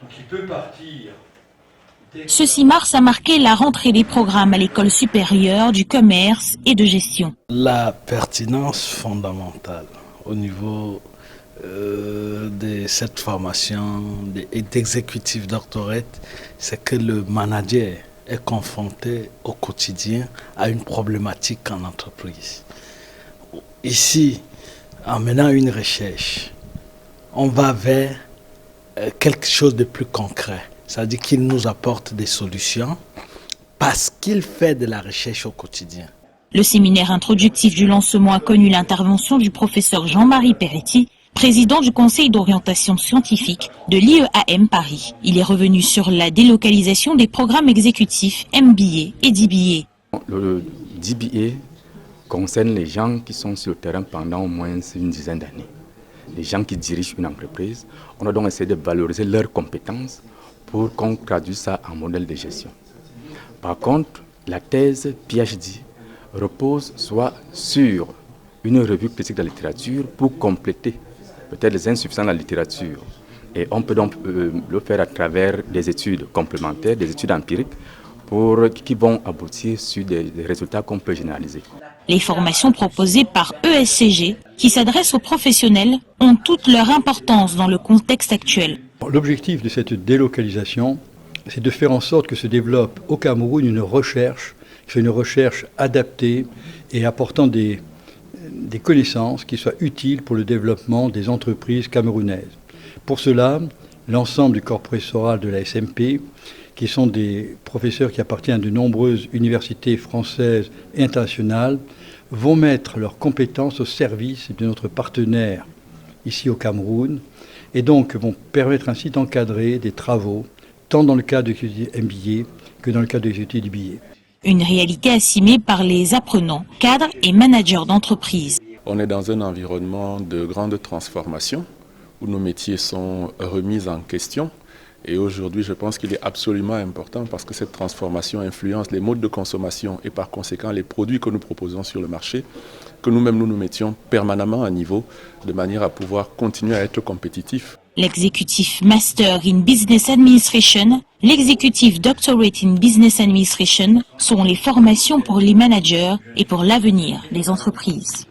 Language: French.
Donc il peut partir. Ce 6 mars a marqué la rentrée des programmes à l'école supérieure du commerce et de gestion. La pertinence fondamentale au niveau de cette formation d'exécutif doctorate, c'est que le manager est confronté au quotidien à une problématique en entreprise. Ici, en menant une recherche, on va vers quelque chose de plus concret. C'est-à-dire qu'il nous apporte des solutions parce qu'il fait de la recherche au quotidien. Le séminaire introductif du lancement a connu l'intervention du professeur Jean-Marie Peretti, président du conseil d'orientation scientifique de l'IEAM Paris. Il est revenu sur la délocalisation des programmes exécutifs MBA et DBA. Le DBA concerne les gens qui sont sur le terrain pendant au moins une dizaine d'années. Les gens qui dirigent une entreprise. On a donc essayé de valoriser leurs compétences pour qu'on traduise ça en modèle de gestion. Par contre, la thèse PhD repose soit sur une revue critique de la littérature pour compléter peut-être les insuffisances de la littérature. Et on peut donc le faire à travers des études complémentaires, des études empiriques, qui vont aboutir sur des résultats qu'on peut généraliser. Les formations proposées par ESCG, qui s'adressent aux professionnels, ont toute leur importance dans le contexte actuel. L'objectif de cette délocalisation, c'est de faire en sorte que se développe au Cameroun une recherche, qui soit une recherche adaptée et apportant des connaissances qui soient utiles pour le développement des entreprises camerounaises. Pour cela, l'ensemble du corps professoral de la SMP, qui sont des professeurs qui appartiennent à de nombreuses universités françaises et internationales, vont mettre leurs compétences au service de notre partenaire ici au Cameroun et donc vont permettre ainsi d'encadrer des travaux tant dans le cadre de l'étude MBA que dans le cadre de l'étude DBA. Une réalité assumée par les apprenants, cadres et managers d'entreprise. On est dans un environnement de grande transformation où nos métiers sont remis en question. Et aujourd'hui, je pense qu'il est absolument important parce que cette transformation influence les modes de consommation et par conséquent les produits que nous proposons sur le marché, que nous-mêmes nous mettions permanemment à niveau de manière à pouvoir continuer à être compétitifs. L'exécutif Master in Business Administration, l'exécutif Doctorate in Business Administration sont les formations pour les managers et pour l'avenir des entreprises.